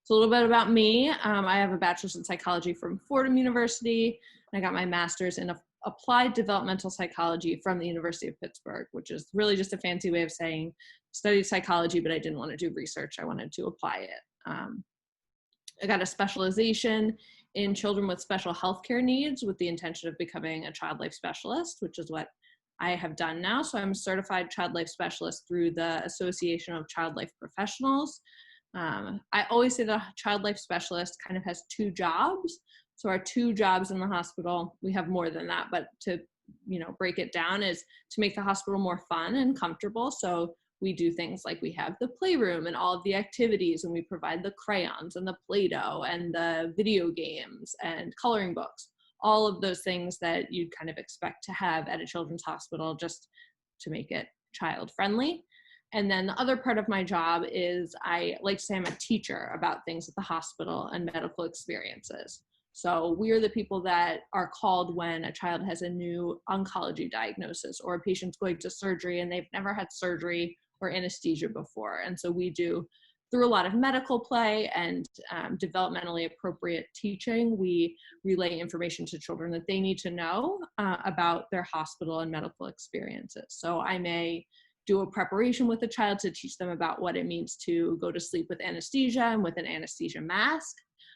So a little bit about me. I have a bachelor's in psychology from Fordham University. I got my master's in applied developmental psychology from the University of Pittsburgh, which is really just a fancy way of saying studied psychology, but I didn't want to do research. I wanted to apply it. I got a specialization in children with special healthcare needs with the intention of becoming a child life specialist, which is what I have done now. So I'm a certified child life specialist through the Association of Child Life Professionals. I always say the child life specialist kind of has two jobs. So our two jobs in the hospital, we have more than that, but to break it down is to make the hospital more fun and comfortable. So we do things like we have the playroom and all of the activities, and we provide the crayons and the Play-Doh and the video games and coloring books, all of those things that you'd kind of expect to have at a children's hospital just to make it child friendly. And then the other part of my job is I like to say I'm a teacher about things at the hospital and medical experiences. So we're the people that are called when a child has a new oncology diagnosis or a patient's going to surgery and they've never had surgery or anesthesia before. And so we do, through a lot of medical play and developmentally appropriate teaching, we relay information to children that they need to know about their hospital and medical experiences. So I may do a preparation with a child to teach them about what it means to go to sleep with anesthesia and with an anesthesia mask.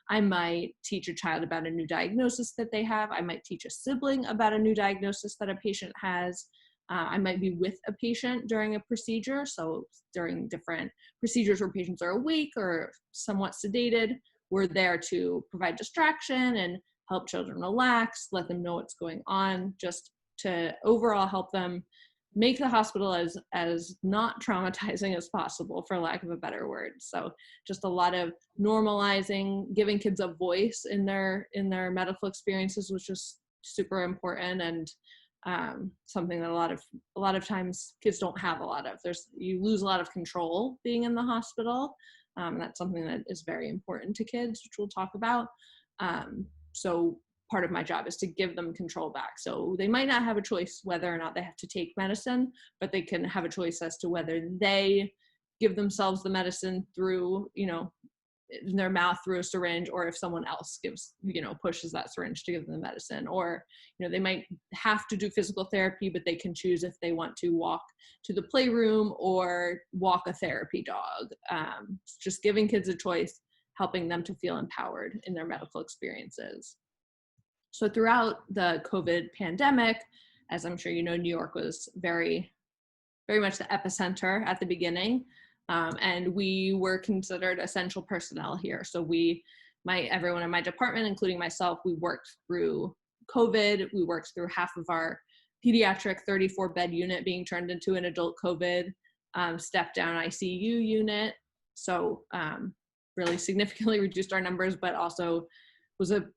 I might teach a child about a new diagnosis that they have. I might teach a sibling about a new diagnosis that a patient has. I might be with a patient during a procedure. So during different procedures where patients are awake or somewhat sedated, we're there to provide distraction and help children relax, let them know what's going on, just to overall help them make the hospital as not traumatizing as possible, for lack of a better word. So just a lot of normalizing, giving kids a voice in their medical experiences, which is super important, and something that a lot of times kids don't have a lot of. You lose a lot of control being in the hospital, and that's something that is very important to kids, which we'll talk about. So part of my job is to give them control back. So they might not have a choice whether or not they have to take medicine, but they can have a choice as to whether they give themselves the medicine through, in their mouth through a syringe, or if someone else pushes that syringe to give them the medicine. Or, they might have to do physical therapy, but they can choose if they want to walk to the playroom or walk a therapy dog. Just giving kids a choice, helping them to feel empowered in their medical experiences. So throughout the COVID pandemic, as I'm sure you know, New York was very, very much the epicenter at the beginning. And we were considered essential personnel here. So everyone in my department, including myself, we worked through COVID. We worked through half of our pediatric 34-bed unit being turned into an adult COVID step-down ICU unit. So really significantly reduced our numbers, but also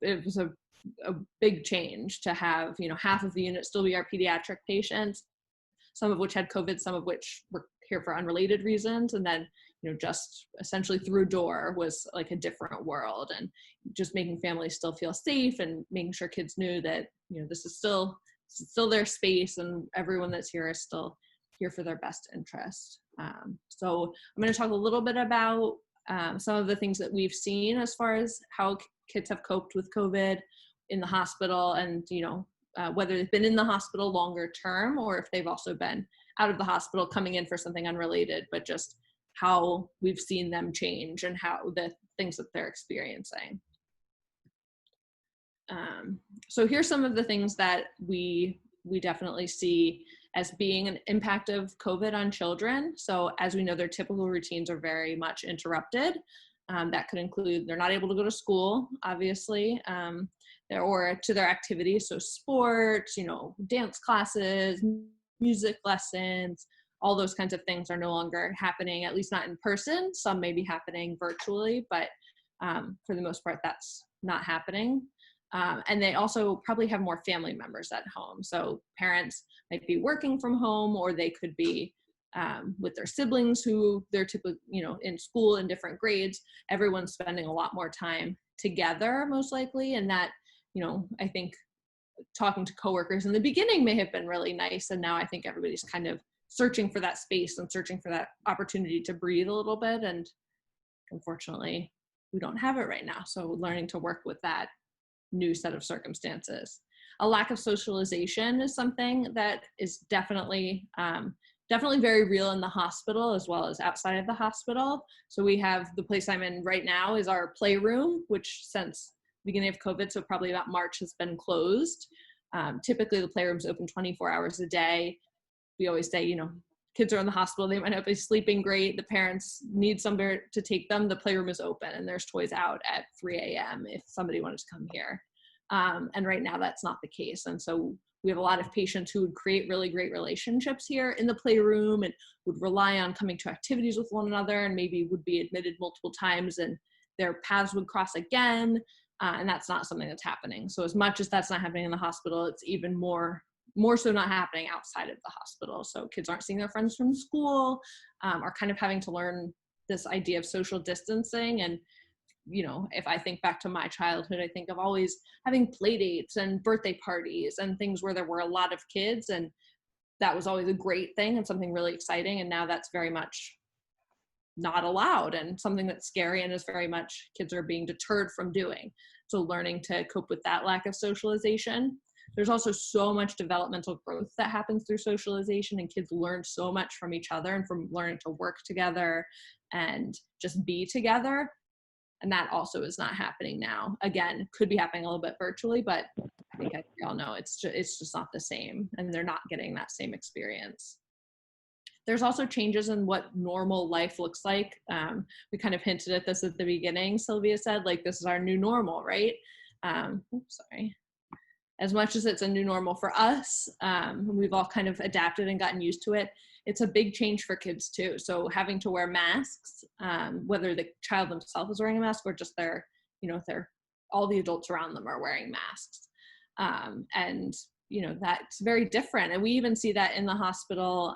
it was a big change to have, half of the unit still be our pediatric patients, some of which had COVID, some of which were here for unrelated reasons. And then, just essentially through door was like a different world, and just making families still feel safe and making sure kids knew that, this is still their space and everyone that's here is still here for their best interest. So I'm going to talk a little bit about some of the things that we've seen as far as how kids have coped with COVID in the hospital, and whether they've been in the hospital longer term or if they've also been out of the hospital coming in for something unrelated, but just how we've seen them change and how the things that they're experiencing. So here's some of the things that we definitely see as being an impact of COVID on children. So as we know, their typical routines are very much interrupted. That could include they're not able to go to school, obviously, or to their activities, so sports, dance classes, music lessons, all those kinds of things are no longer happening, at least not in person. Some may be happening virtually, but for the most part, that's not happening. And they also probably have more family members at home. So parents might be working from home, or they could be with their siblings who they're typically, in school in different grades. Everyone's spending a lot more time together, most likely. And that, I think talking to coworkers in the beginning may have been really nice. And now I think everybody's kind of searching for that space and searching for that opportunity to breathe a little bit. And unfortunately, we don't have it right now. So learning to work with that new set of circumstances. A lack of socialization is something that is definitely very real in the hospital as well as outside of the hospital. So we have the place I'm in right now is our playroom, which since the beginning of COVID, so probably about March, has been closed. Typically the playroom's open 24 hours a day. We always say, you know, kids are in the hospital, they might not be sleeping great, the parents need somewhere to take them, the playroom is open and there's toys out at 3 a.m. if somebody wanted to come here. And right now that's not the case. And so we have a lot of patients who would create really great relationships here in the playroom and would rely on coming to activities with one another and maybe would be admitted multiple times and their paths would cross again. And that's not something that's happening. So as much as that's not happening in the hospital, it's even more so not happening outside of the hospital. So kids aren't seeing their friends from school, are kind of having to learn this idea of social distancing. And, you know, if I think back to my childhood, I think of always having play dates and birthday parties and things where there were a lot of kids. And that was always a great thing and something really exciting. And now that's very much not allowed and something that's scary and is very much kids are being deterred from doing. So learning to cope with that lack of socialization. There's also so much developmental growth that happens through socialization, and kids learn so much from each other and from learning to work together and just be together. And that also is not happening now. Again, could be happening a little bit virtually, but I think we all know it's just not the same, and they're not getting that same experience. There's also changes in what normal life looks like. We kind of hinted at this at the beginning. Sylvia said, like, this is our new normal, right? As much as it's a new normal for us, we've all kind of adapted and gotten used to it. It's a big change for kids too. So having to wear masks, whether the child themselves is wearing a mask or just all the adults around them are wearing masks. And you know, that's very different. And we even see that in the hospital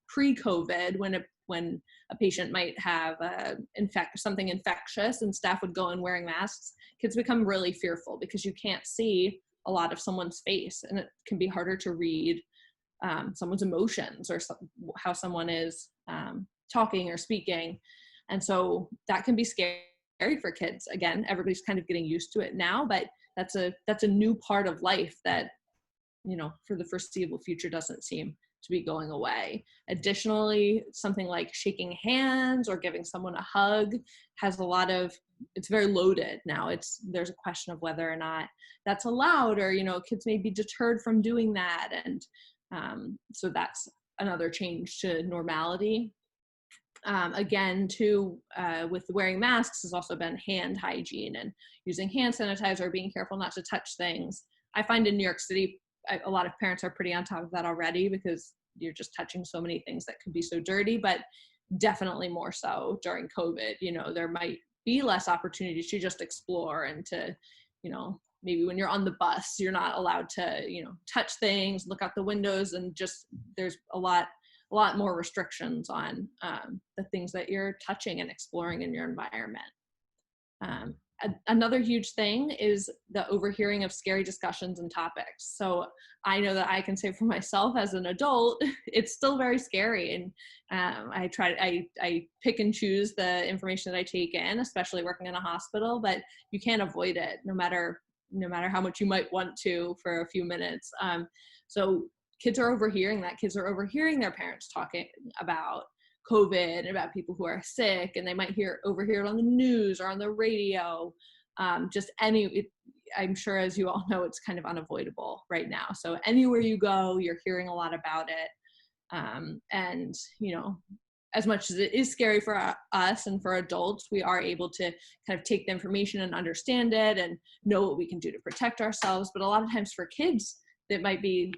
pre-COVID when a patient might have something infectious and staff would go in wearing masks, kids become really fearful because you can't see a lot of someone's face, and it can be harder to read someone's emotions or how someone is talking or speaking. And so that can be scary for kids. Again, everybody's kind of getting used to it now, but that's a new part of life that, you know, for the foreseeable future doesn't seem to be going away. Additionally, something like shaking hands or giving someone a hug has it's very loaded now. There's a question of whether or not that's allowed, or, you know, kids may be deterred from doing that. And so that's another change to normality. Again, too, with wearing masks has also been hand hygiene and using hand sanitizer, being careful not to touch things. I find in New York City, a lot of parents are pretty on top of that already because you're just touching so many things that could be so dirty, but definitely more so during COVID. You know, there might be less opportunities to just explore and to, you know, maybe when you're on the bus, you're not allowed to, you know, touch things, look out the windows, and just there's a lot more restrictions on the things that you're touching and exploring in your environment. Another huge thing is the overhearing of scary discussions and topics. So I know that I can say for myself as an adult, it's still very scary. And I pick and choose the information that I take in, especially working in a hospital, but you can't avoid it no matter how much you might want to for a few minutes. So kids are overhearing that. Kids are overhearing their parents talking about COVID and about people who are sick, and they might overhear it on the news or on the radio. I'm sure, as you all know, it's kind of unavoidable right now. So anywhere you go, you're hearing a lot about it. And, you know, as much as it is scary for us and for adults, we are able to kind of take the information and understand it and know what we can do to protect ourselves. But a lot of times for kids, it might be,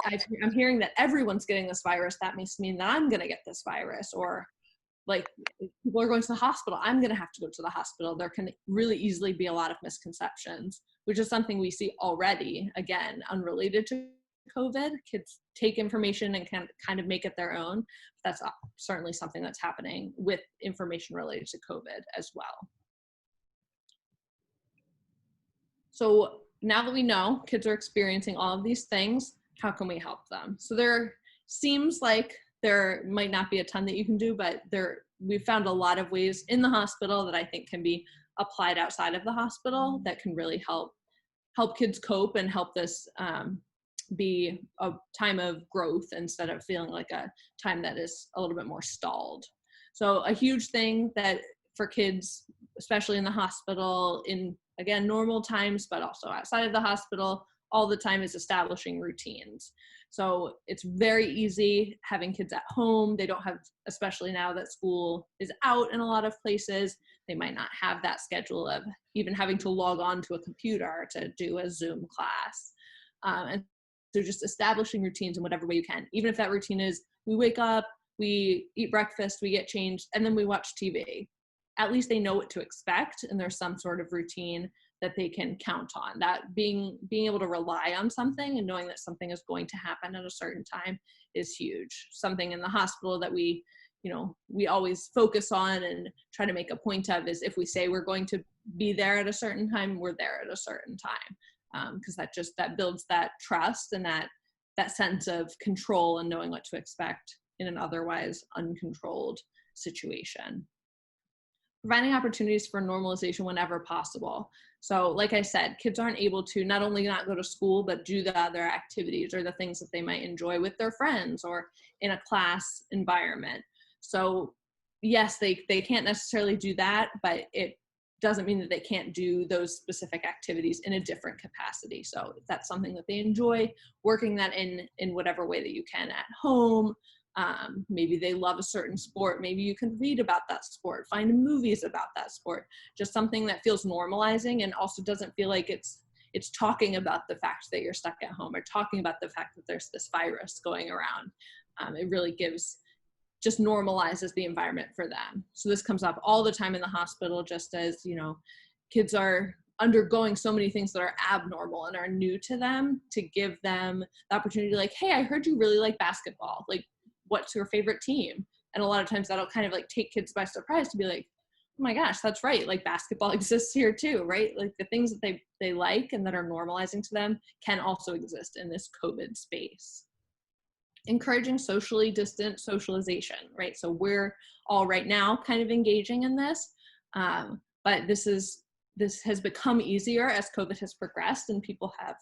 I'm hearing that everyone's getting this virus. That must mean that I'm going to get this virus. Or like, people are going to the hospital, I'm going to have to go to the hospital. There can really easily be a lot of misconceptions, which is something we see already, again, unrelated to COVID. Kids take information and can kind of make it their own. That's certainly something that's happening with information related to COVID as well. So now that we know kids are experiencing all of these things, how can we help them? So there seems like there might not be a ton that you can do, but there we've found a lot of ways in the hospital that I think can be applied outside of the hospital that can really help kids cope and help this be a time of growth instead of feeling like a time that is a little bit more stalled. So a huge thing that for kids, especially in the hospital, in, again, normal times, but also outside of the hospital, all the time, is establishing routines. So it's very easy having kids at home. They don't have, especially now that school is out in a lot of places, they might not have that schedule of even having to log on to a computer to do a Zoom class. And so just establishing routines in whatever way you can, even if that routine is we wake up, we eat breakfast, we get changed, and then we watch TV. At least they know what to expect, and there's some sort of routine that they can count on. That being able to rely on something and knowing that something is going to happen at a certain time is huge. Something in the hospital that we always focus on and try to make a point of is if we say we're going to be there at a certain time, we're there at a certain time. Because that builds that trust and that sense of control and knowing what to expect in an otherwise uncontrolled situation. Providing opportunities for normalization whenever possible. So like I said, kids aren't able to not only not go to school, but do the other activities or the things that they might enjoy with their friends or in a class environment. So yes, they can't necessarily do that, but it doesn't mean that they can't do those specific activities in a different capacity. So if that's something that they enjoy, working that in whatever way that you can at home. Maybe they love a certain sport. Maybe you can read about that sport, find movies about that sport, just something that feels normalizing and also doesn't feel like it's talking about the fact that you're stuck at home or talking about the fact that there's this virus going around. It really just normalizes the environment for them. So this comes up all the time in the hospital, just as, kids are undergoing so many things that are abnormal and are new to them, to give them the opportunity to like, hey, I heard you really like basketball. Like, what's your favorite team? And a lot of times that'll kind of like take kids by surprise to be like, oh my gosh, that's right. Like basketball exists here too, right? Like the things that they like and that are normalizing to them can also exist in this COVID space. Encouraging socially distant socialization, right? So we're all right now kind of engaging in this, but this has become easier as COVID has progressed and people have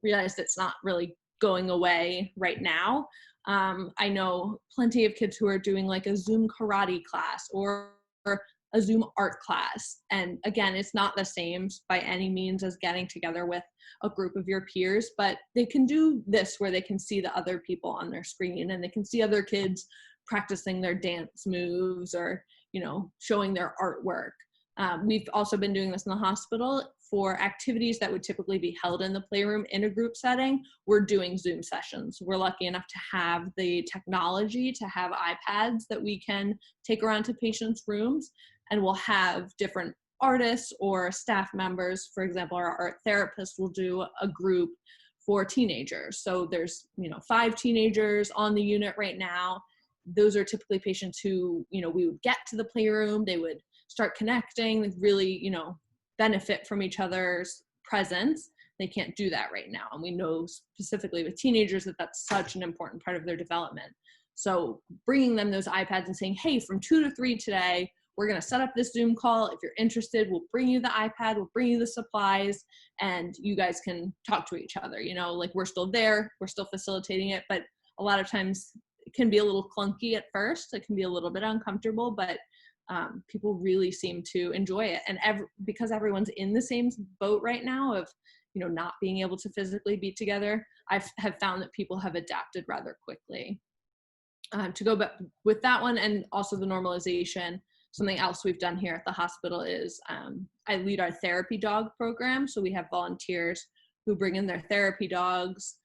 realized it's not really going away right now. I know plenty of kids who are doing like a Zoom karate class or a Zoom art class. And again, it's not the same by any means as getting together with a group of your peers, but they can do this where they can see the other people on their screen and they can see other kids practicing their dance moves or, showing their artwork. We've also been doing this in the hospital for activities that would typically be held in the playroom in a group setting. We're doing Zoom sessions. We're lucky enough to have the technology to have iPads that we can take around to patients' rooms, and we'll have different artists or staff members. For example, our art therapist will do a group for teenagers. So there's, 5 teenagers on the unit right now. Those are typically patients who, we would get to the playroom, they would start connecting, really, benefit from each other's presence. They can't do that right now. And we know specifically with teenagers that that's such an important part of their development. So bringing them those iPads and saying, hey, from 2 to 3 today, we're going to set up this Zoom call. If you're interested, we'll bring you the iPad, we'll bring you the supplies, and you guys can talk to each other. Like we're still there, we're still facilitating it, but a lot of times it can be a little clunky at first. It can be a little bit uncomfortable, but people really seem to enjoy it. And because everyone's in the same boat right now of, not being able to physically be together, I have found that people have adapted rather quickly. To go back with that one and also the normalization, something else we've done here at the hospital is I lead our therapy dog program. So we have volunteers who bring in their therapy dogs,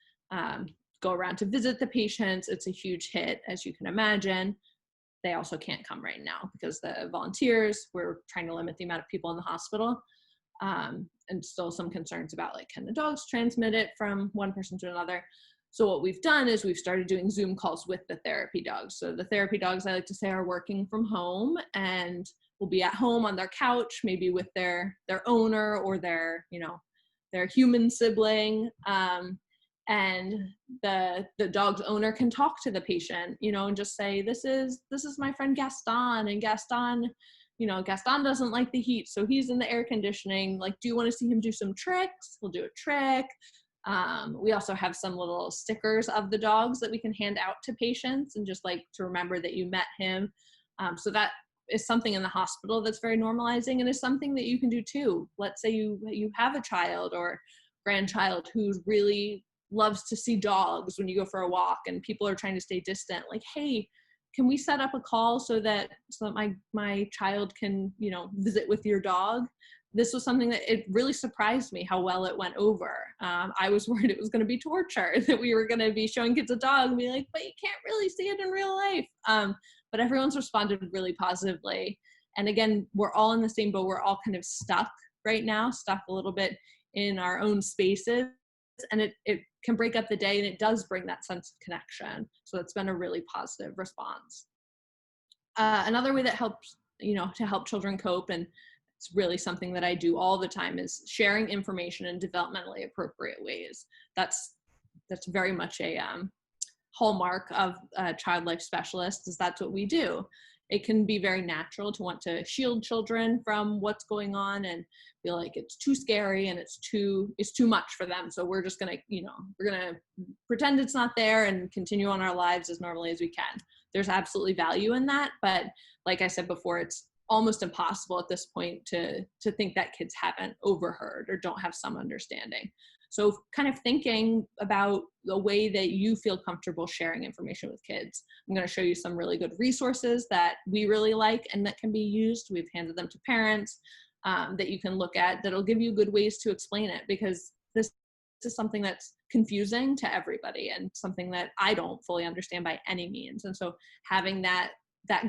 go around to visit the patients. It's a huge hit, as you can imagine. They also can't come right now because the volunteers, we're trying to limit the amount of people in the hospital. And still some concerns about like, can the dogs transmit it from one person to another? So what we've done is we've started doing Zoom calls with the therapy dogs. So the therapy dogs, I like to say, are working from home and will be at home on their couch, maybe with their owner or their human sibling. and the dog's owner can talk to the patient, and just say, this is my friend Gaston, and Gaston, Gaston doesn't like the heat, so he's in the air conditioning. Like, do you want to see him do some tricks? He'll do a trick. We also have some little stickers of the dogs that we can hand out to patients, and just like to remember that you met him. So that is something in the hospital that's very normalizing, and is something that you can do too. Let's say you have a child or grandchild who really loves to see dogs when you go for a walk, and people are trying to stay distant. Like, hey, can we set up a call so that my child can, visit with your dog? This was something that it really surprised me how well it went over. I was worried it was going to be torture, that we were going to be showing kids a dog and be like, but you can't really see it in real life. But everyone's responded really positively. And again, we're all in the same boat. We're all kind of stuck right now, stuck a little bit in our own spaces. And it can break up the day, and it does bring that sense of connection. So it's been a really positive response. Another way that helps, to help children cope, and it's really something that I do all the time, is sharing information in developmentally appropriate ways. That's very much a hallmark of a child life specialist, is that's what we do. It can be very natural to want to shield children from what's going on and feel like it's too scary and it's too much for them. So we're just gonna, we're gonna pretend it's not there and continue on our lives as normally as we can. There's absolutely value in that, but like I said before, it's almost impossible at this point to think that kids haven't overheard or don't have some understanding. So kind of thinking about the way that you feel comfortable sharing information with kids. I'm going to show you some really good resources that we really like and that can be used. We've handed them to parents that you can look at, that'll give you good ways to explain it, because this is something that's confusing to everybody and something that I don't fully understand by any means. And so having that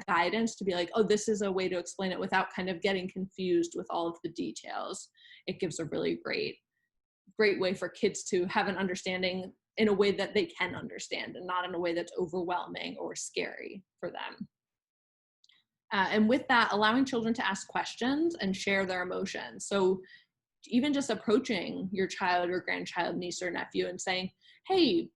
guidance to be like, oh, this is a way to explain it without kind of getting confused with all of the details, it gives a really great way for kids to have an understanding in a way that they can understand, and not in a way that's overwhelming or scary for them. And with that, allowing children to ask questions and share their emotions. So even just approaching your child or grandchild, niece or nephew, and saying, hey,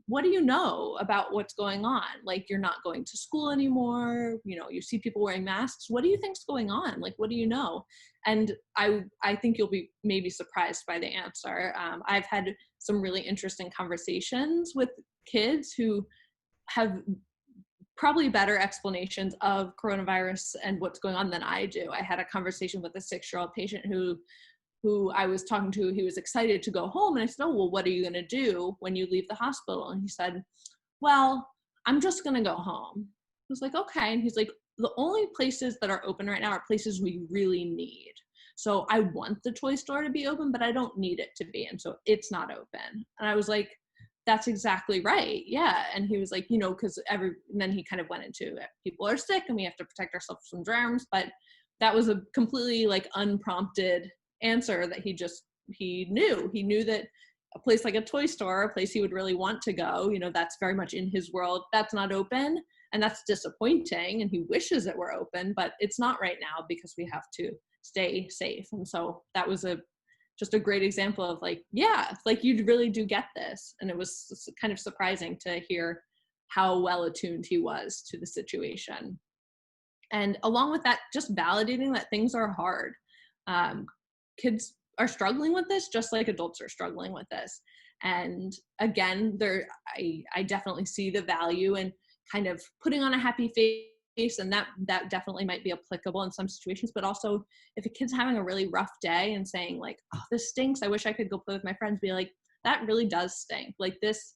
what do you know about what's going on? Like, you're not going to school anymore. You see people wearing masks. What do you think's going on? Like, what do you know? And I think you'll be maybe surprised by the answer. I've had some really interesting conversations with kids who have probably better explanations of coronavirus and what's going on than I do. I had a conversation with a 6-year-old patient who I was talking to. He was excited to go home, and I said, oh, well, what are you going to do when you leave the hospital? And he said, well, I'm just going to go home. I was like, okay. And he's like, the only places that are open right now are places we really need. So I want the toy store to be open, but I don't need it to be. And so it's not open. And I was like, that's exactly right. Yeah. And he was like, because and then he kind of went into it. People are sick and we have to protect ourselves from germs. But that was a completely unprompted answer that he knew that a place like a toy store, a place he would really want to go, that's very much in his world, that's not open, and that's disappointing, and he wishes it were open, but it's not right now because we have to stay safe. And so that was just a great example of you really do get this. And it was kind of surprising to hear how well attuned he was to the situation. And along with that, just validating that things are hard. Kids are struggling with this just like adults are struggling with this. And again, I definitely see the value in kind of putting on a happy face, and that definitely might be applicable in some situations. But also, if a kid's having a really rough day and saying like, oh, this stinks, I wish I could go play with my friends, be like, that really does stink. Like, this,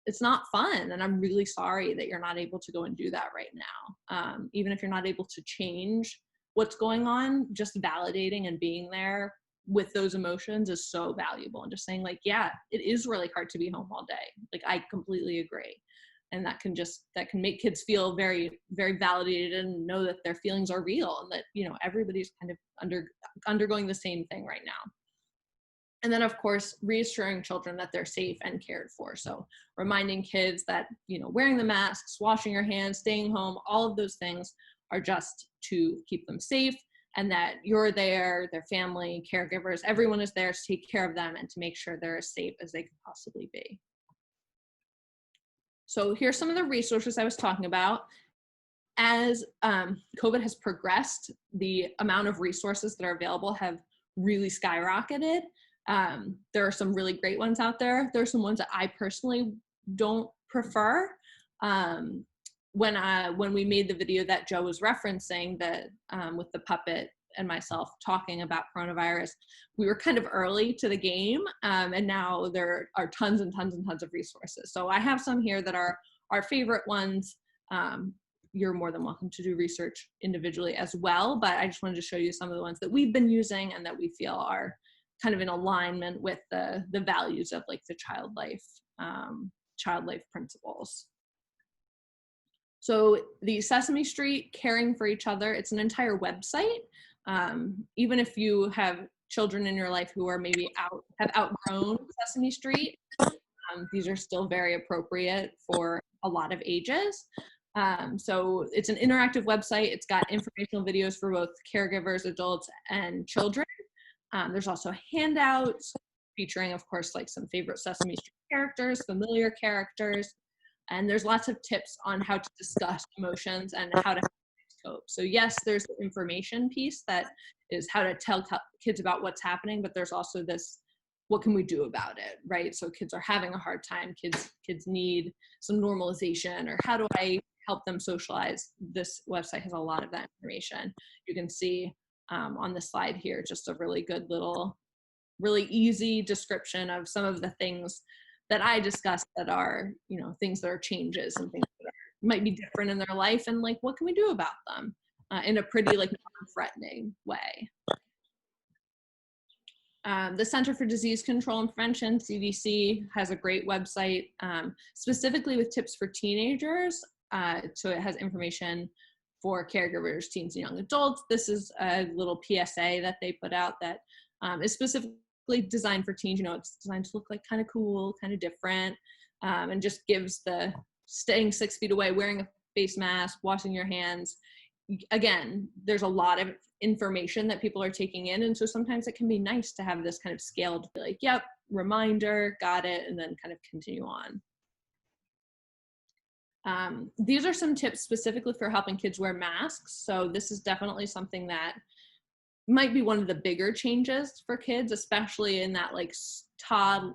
it's not fun, and I'm really sorry that you're not able to go and do that right now. Even if you're not able to change what's going on, just validating and being there with those emotions is so valuable. And just saying like, yeah, it is really hard to be home all day. Like, I completely agree. And that can make kids feel very, very validated and know that their feelings are real, and that, everybody's kind of undergoing the same thing right now. And then, of course, reassuring children that they're safe and cared for. So reminding kids that, wearing the masks, washing your hands, staying home, all of those things are just to keep them safe, and that you're there, their family, caregivers, everyone is there to take care of them and to make sure they're as safe as they could possibly be. So here's some of the resources I was talking about. As COVID has progressed, the amount of resources that are available have really skyrocketed. There are some really great ones out there. There are some ones that I personally don't prefer. When we made the video that Joe was referencing, that with the puppet and myself talking about coronavirus, we were kind of early to the game, and now there are tons and tons and tons of resources. So I have some here that are our favorite ones. You're more than welcome to do research individually as well, but I just wanted to show you some of the ones that we've been using and that we feel are kind of in alignment with the values of like the child life principles. So the Sesame Street Caring for Each Other, it's an entire website. Even if you have children in your life who are maybe have outgrown Sesame Street, these are still very appropriate for a lot of ages. So it's an interactive website. It's got informational videos for both caregivers, adults, and children. There's also handouts featuring, of course, like some favorite Sesame Street characters, familiar characters, and there's lots of tips on how to discuss emotions and how to cope. So yes, there's the information piece that is how to tell kids about what's happening, but there's also this, what can we do about it, right? So kids are having a hard time, kids need some normalization, or how do I help them socialize? This website has a lot of that information. You can see on the slide here, just a really good little, really easy description of some of the things that I discussed that are, things that are changes and things that might be different in their life, and like, what can we do about them in a pretty like non-threatening way. The Center for Disease Control and Prevention, CDC, has a great website specifically with tips for teenagers. So it has information for caregivers, teens, and young adults. This is a little PSA that they put out that is specifically designed for teens. It's designed to look like kind of cool, kind of different, and just gives the staying 6 feet away, wearing a face mask, washing your hands. Again, there's a lot of information that people are taking in, and so sometimes it can be nice to have this kind of scaled, like, yep, reminder, got it, and then kind of continue on. These are some tips specifically for helping kids wear masks. So this is definitely something that might be one of the bigger changes for kids, especially in that like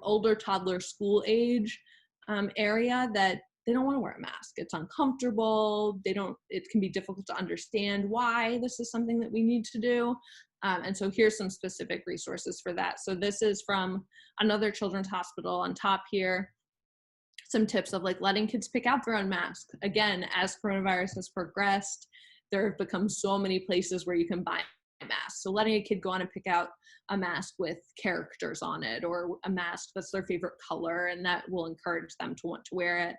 older toddler school age area, that they don't want to wear a mask. It's uncomfortable. It can be difficult to understand why this is something that we need to do. And so here's some specific resources for that. So this is from another children's hospital on top here. Some tips of like letting kids pick out their own mask. Again, as coronavirus has progressed, there have become so many places where you can buy masks. So letting a kid go on and pick out a mask with characters on it, or a mask that's their favorite color, and that will encourage them to want to wear it.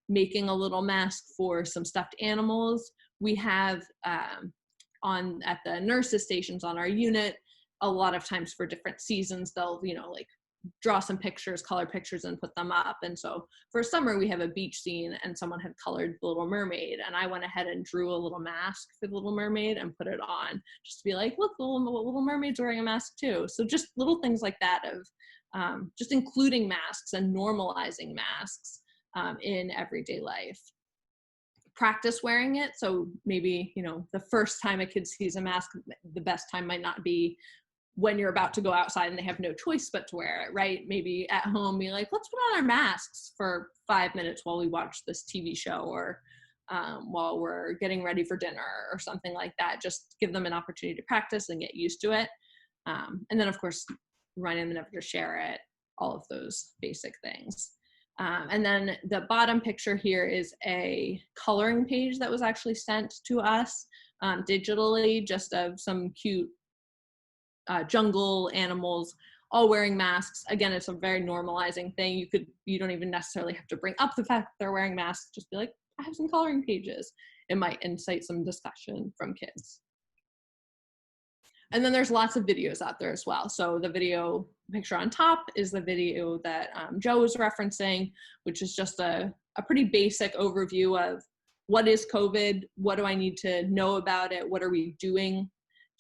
Making a little mask for some stuffed animals. We have at the nurses stations on our unit, a lot of times for different seasons, they'll, like draw some pictures, color pictures, and put them up. And so for summer, we have a beach scene, and someone had colored the Little Mermaid, and I went ahead and drew a little mask for the Little Mermaid and put it on, just to be like, look, the Little Mermaid's wearing a mask too. So just little things like that of just including masks and normalizing masks in everyday life. Practice wearing it. So maybe, the first time a kid sees a mask, the best time might not be when you're about to go outside and they have no choice but to wear it, right? Maybe at home, be like, let's put on our masks for 5 minutes while we watch this TV show, or while we're getting ready for dinner or something like that. Just give them an opportunity to practice and get used to it. And then, of course, reminding them never to share it, all of those basic things. And then the bottom picture here is a coloring page that was actually sent to us digitally, just of some cute jungle animals all wearing masks. Again, it's a very normalizing thing. You don't even necessarily have to bring up the fact that they're wearing masks. Just be like, I have some coloring pages. It might incite some discussion from kids. And then there's lots of videos out there as well. So the video picture on top is the video that Joe was referencing, which is just a pretty basic overview of what is COVID, what do I need to know about it, what are we doing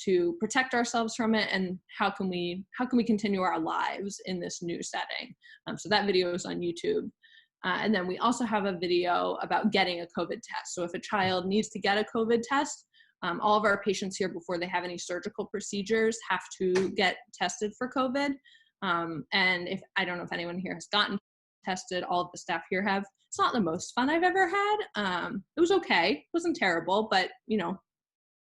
to protect ourselves from it, and how can we continue our lives in this new setting. So that video is on YouTube. And then we also have a video about getting a COVID test. So if a child needs to get a COVID test, all of our patients here, before they have any surgical procedures, have to get tested for COVID. And if, I don't know if anyone here has gotten tested, all of the staff here have. It's not the most fun I've ever had. It was okay. It wasn't terrible, but you know,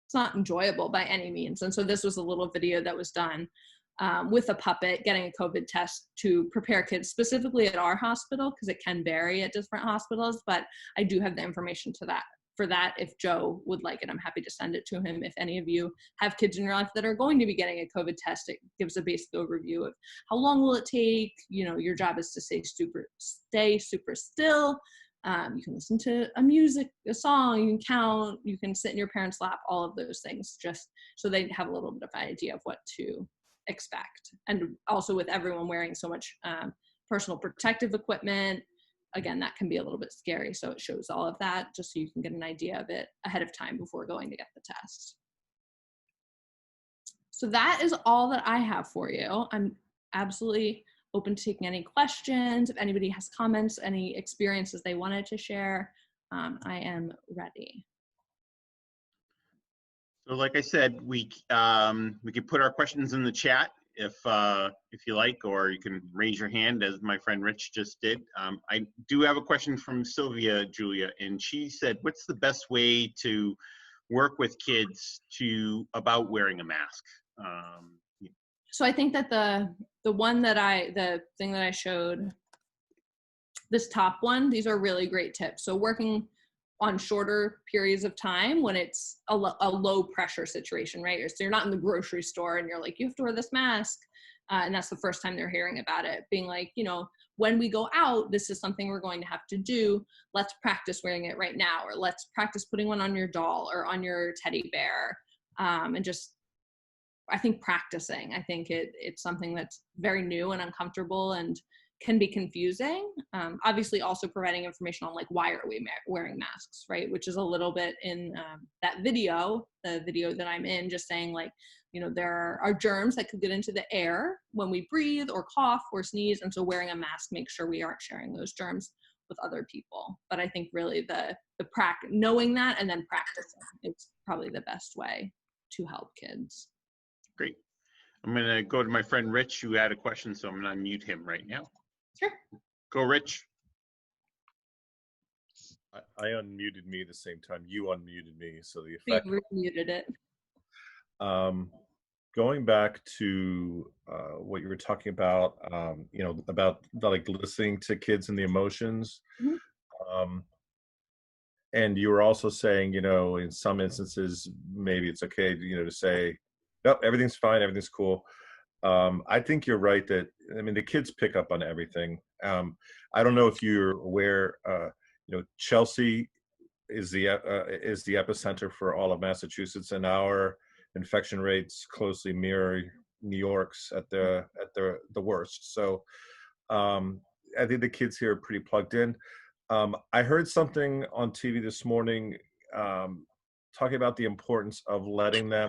it's not enjoyable by any means. And so this was a little video that was done with a puppet getting a COVID test to prepare kids specifically at our hospital, because it can vary at different hospitals, but I do have the information for that if Joe would like it. I'm happy to send it to him. If any of you have kids in your life that are going to be getting a COVID test, it gives a basic overview of how long will it take. You know, your job is to stay super still. You can listen to a song, you can count, you can sit in your parents' lap, all of those things, just so they have a little bit of an idea of what to expect. And also with everyone wearing so much personal protective equipment, again, that can be a little bit scary. So it shows all of that just so you can get an idea of it ahead of time before going to get the test. So that is all that I have for you. I'm absolutely open to taking any questions. If anybody has comments, any experiences they wanted to share, I am ready. So like I said, we can put our questions in the chat if you like, or you can raise your hand as my friend Rich just did. I do have a question from Sylvia, Julia, and she said, what's the best way to work with kids about wearing a mask? So I think that the thing that I showed, this top one, these are really great tips. So working on shorter periods of time when it's a low pressure situation, right? So you're not in the grocery store and you're like, you have to wear this mask. And that's the first time they're hearing about it, being like, you know, when we go out, this is something we're going to have to do. Let's practice wearing it right now, or let's practice putting one on your doll or on your teddy bear. And just, I think practicing, I think it's something that's very new and uncomfortable and can be confusing. Obviously also providing information on like, why are we wearing masks, right? Which is a little bit in that video, the video that I'm in, just saying like, you know, there are germs that could get into the air when we breathe or cough or sneeze. And so wearing a mask makes sure we aren't sharing those germs with other people. But I think really the knowing that and then practicing is probably the best way to help kids. Great. I'm going to go to my friend Rich, who had a question, so I'm going to unmute him right now. Sure. Go, Rich. I unmuted me the same time you unmuted me, so the effect. We muted it. Going back to what you were talking about, you know, about like listening to kids and the emotions. Mm-hmm. And you were also saying, you know, in some instances, maybe it's okay, you know, to say, nope, everything's fine, everything's cool. I think you're right that, I mean, the kids pick up on everything. I don't know if you're aware, you know, Chelsea is the epicenter for all of Massachusetts, and our infection rates closely mirror New York's at the worst. So I think the kids here are pretty plugged in. I heard something on TV this morning talking about the importance of letting them,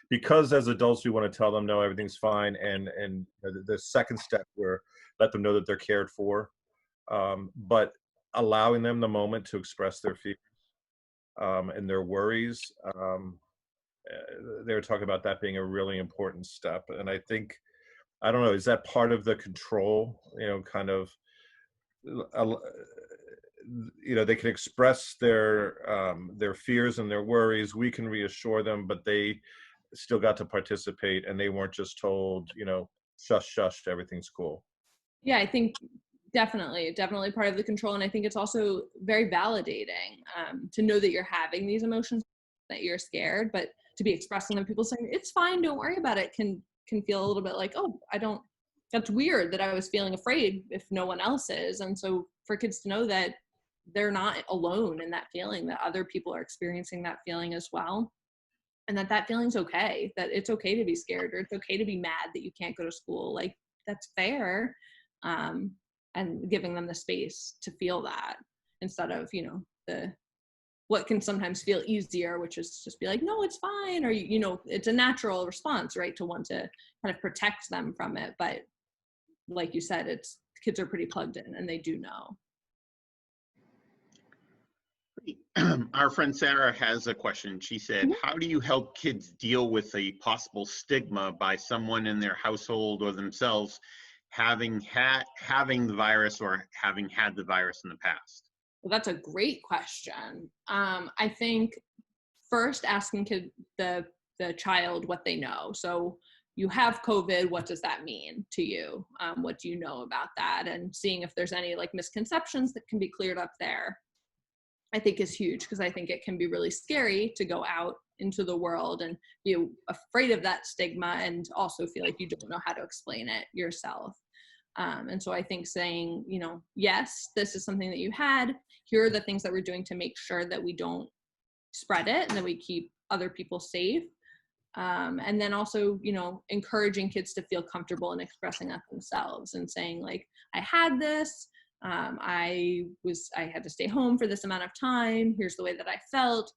because as adults we want to tell them no, everything's fine, and the second step where let them know that they're cared for, but allowing them the moment to express their fears and their worries. They were talking about that being a really important step, and I think, I don't know, is that part of the control? You know, kind of, you know, they can express their fears and their worries. We can reassure them, but they still got to participate, and they weren't just told, you know, shush, everything's cool. Yeah, I think definitely part of the control. And I think it's also very validating to know that you're having these emotions, that you're scared, but to be expressing them, people saying, it's fine, don't worry about it, can feel a little bit like, oh, that's weird that I was feeling afraid if no one else is. And so for kids to know that they're not alone in that feeling, that other people are experiencing that feeling as well. And that feeling's okay, that it's okay to be scared, or it's okay to be mad that you can't go to school. Like, that's fair. And giving them the space to feel that, instead of, you know, what can sometimes feel easier, which is just be like, no, it's fine. Or, you know, it's a natural response, right, to want to kind of protect them from it. But like you said, kids are pretty plugged in and they do know. Our friend Sarah has a question. She said, Mhm. how do you help kids deal with a possible stigma by someone in their household or themselves having the virus or having had the virus in the past? Well, that's a great question. I think first asking the child what they know. So you have COVID, what does that mean to you? What do you know about that? And seeing if there's any like misconceptions that can be cleared up there, I think is huge, because I think it can be really scary to go out into the world and be afraid of that stigma and also feel like you don't know how to explain it yourself. And so I think saying, yes, this is something that you had. Here are the things that we're doing to make sure that we don't spread it and that we keep other people safe. And then also, encouraging kids to feel comfortable in expressing that themselves and saying like, I had this, I had to stay home for this amount of time. Here's the way that I felt.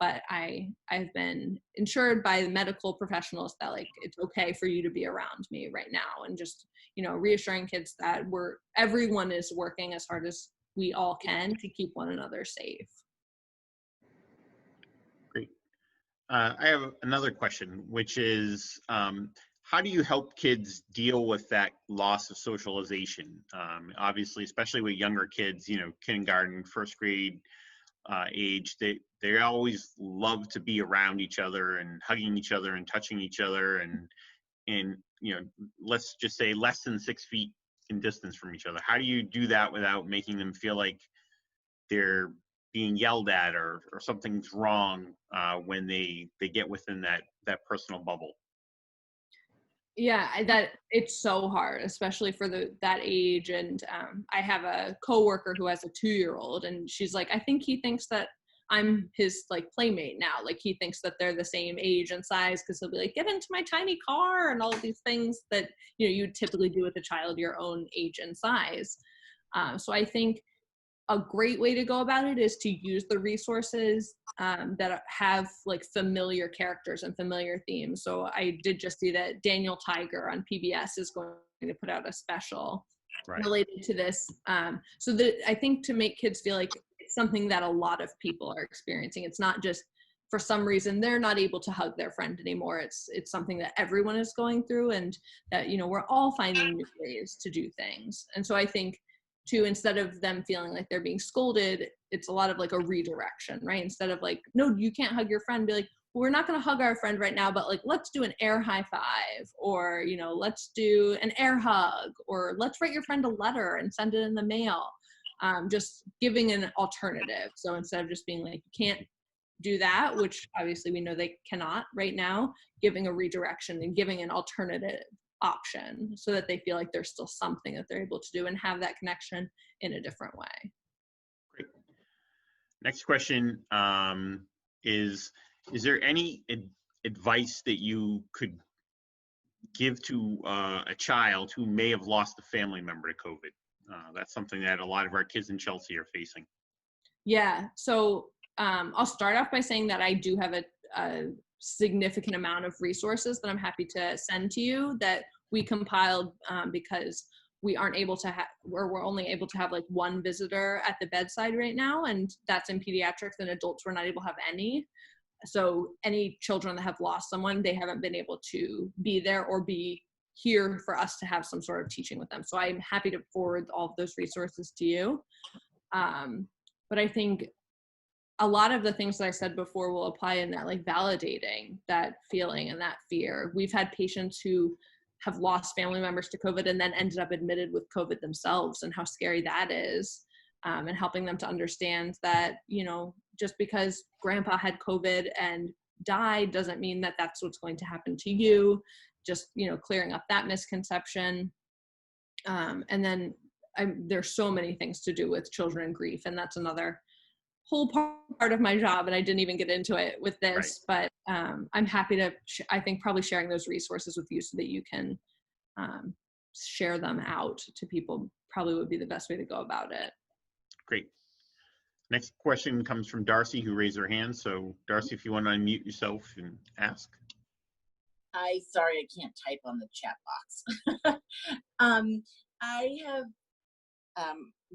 But I've been insured by the medical professionals that like, it's okay for you to be around me right now. And just, reassuring kids that everyone is working as hard as we all can to keep one another safe. Great. I have another question, which is, how do you help kids deal with that loss of socialization? Obviously, especially with younger kids, kindergarten, first grade age, they always love to be around each other and hugging each other and touching each other and let's just say less than 6 feet in distance from each other. How do you do that without making them feel like they're being yelled at or something's wrong when they get within that personal bubble? Yeah, that it's so hard, especially for that age. And I have a coworker who has a 2-year-old, and she's like, I think he thinks that I'm his like playmate now. Like he thinks that they're the same age and size, because he'll be like, get into my tiny car and all of these things that you typically do with a child your own age and size. So I think a great way to go about it is to use the resources that have like familiar characters and familiar themes. So I did just see that Daniel Tiger on PBS is going to put out a special related to this. So that I think to make kids feel like it's something that a lot of people are experiencing. It's not just for some reason they're not able to hug their friend anymore. It's something that everyone is going through, and that we're all finding new ways to do things. And so I think instead of them feeling like they're being scolded, it's a lot of like a redirection, right? Instead of like, no, you can't hug your friend, be like, well, we're not going to hug our friend right now, but like, let's do an air high five, or, let's do an air hug, or let's write your friend a letter and send it in the mail. Just giving an alternative. So instead of just being like, you can't do that, which obviously we know they cannot right now, giving a redirection and giving an alternative option so that they feel like there's still something that they're able to do and have that connection in a different way. Great. Next question is there any advice that you could give to a child who may have lost a family member to COVID? That's something that a lot of our kids in Chelsea are facing. Yeah, so I'll start off by saying that I do have a significant amount of resources that I'm happy to send to you that we compiled because we aren't able to have, or we're only able to have like one visitor at the bedside right now, and that's in pediatrics, and adults we're not able to have any. So any children that have lost someone, they haven't been able to be there or be here for us to have some sort of teaching with them. So I'm happy to forward all of those resources to you. But I think a lot of the things that I said before will apply in that, like validating that feeling and that fear. We've had patients who have lost family members to COVID and then ended up admitted with COVID themselves, and how scary that is. And helping them to understand that, just because grandpa had COVID and died doesn't mean that that's what's going to happen to you. Just, clearing up that misconception. And then there's so many things to do with children and grief, and that's another whole part of my job, and I didn't even get into it with this, but I'm happy to, I think probably sharing those resources with you so that you can share them out to people probably would be the best way to go about it. Great. Next question comes from Darcy, who raised her hand. So Darcy, if you want to unmute yourself and ask. Sorry, I can't type on the chat box. I have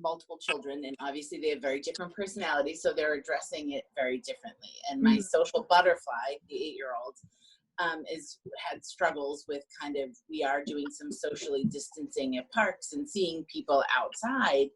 multiple children, and obviously they have very different personalities, so they're addressing it very differently. And my social butterfly, the 8-year-old, had struggles with kind of, we are doing some socially distancing at parks and seeing people outside.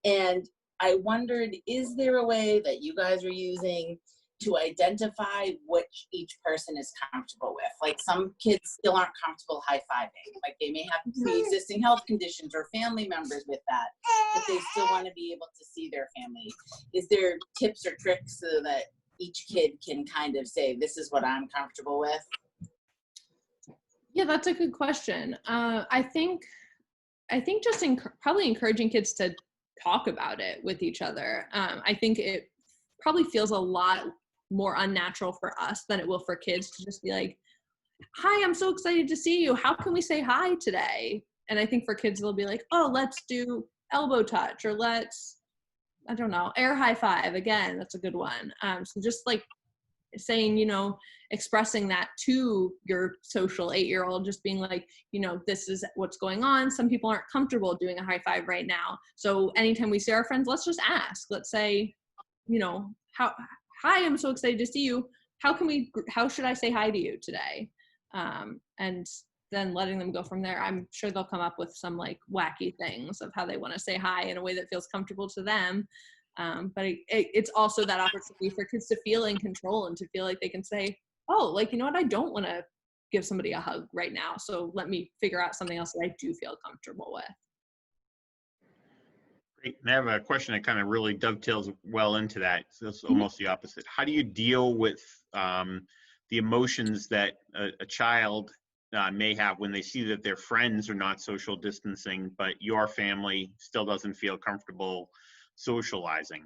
And I wondered, is there a way that you guys are using to identify which each person is comfortable with? Like, some kids still aren't comfortable high-fiving. Like, they may have pre-existing health conditions or family members with that, but they still want to be able to see their family. Is there tips or tricks so that each kid can kind of say, this is what I'm comfortable with? Yeah, that's a good question. I think just probably encouraging kids to talk about it with each other. I think it probably feels a lot more unnatural for us than it will for kids to just be like, hi, I'm so excited to see you. How can we say hi today? And I think for kids, they'll be like, oh, let's do elbow touch, or let's, I don't know, air high five. Again, that's a good one. So just like saying, you know, expressing that to your social 8-year-old, just being like, you know, this is what's going on. Some people aren't comfortable doing a high five right now. So anytime we see our friends, let's just ask. Let's say, you know, hi, I'm so excited to see you. How should I say hi to you today? And then letting them go from there. I'm sure they'll come up with some like wacky things of how they want to say hi in a way that feels comfortable to them. But it's also that opportunity for kids to feel in control and to feel like they can say, oh, like, you know what, I don't want to give somebody a hug right now. So let me figure out something else that I do feel comfortable with. Great. And I have a question that kind of really dovetails well into that. So it's almost the opposite. How do you deal with the emotions that a child may have when they see that their friends are not social distancing, but your family still doesn't feel comfortable socializing,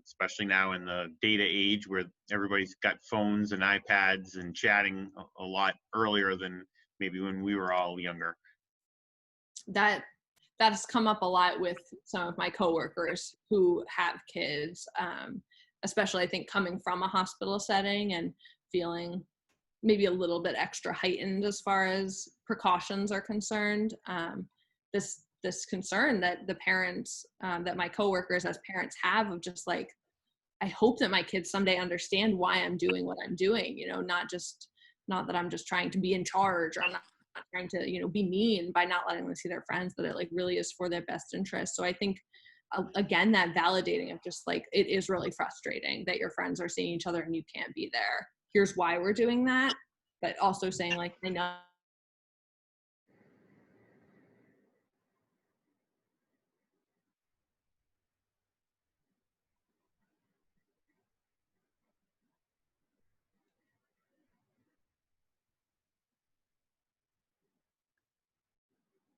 especially now in the data age where everybody's got phones and iPads and chatting a lot earlier than maybe when we were all younger? That's come up a lot with some of my coworkers who have kids, especially I think coming from a hospital setting and feeling maybe a little bit extra heightened as far as precautions are concerned. This concern that the parents, that my coworkers as parents have of just like, I hope that my kids someday understand why I'm doing what I'm doing, you know, not that I'm just trying to be in charge, or I'm not trying to, you know, be mean by not letting them see their friends, that it like really is for their best interest. So I think, again, that validating of just like, it is really frustrating that your friends are seeing each other and you can't be there. Here's why we're doing that. But also saying like, I know.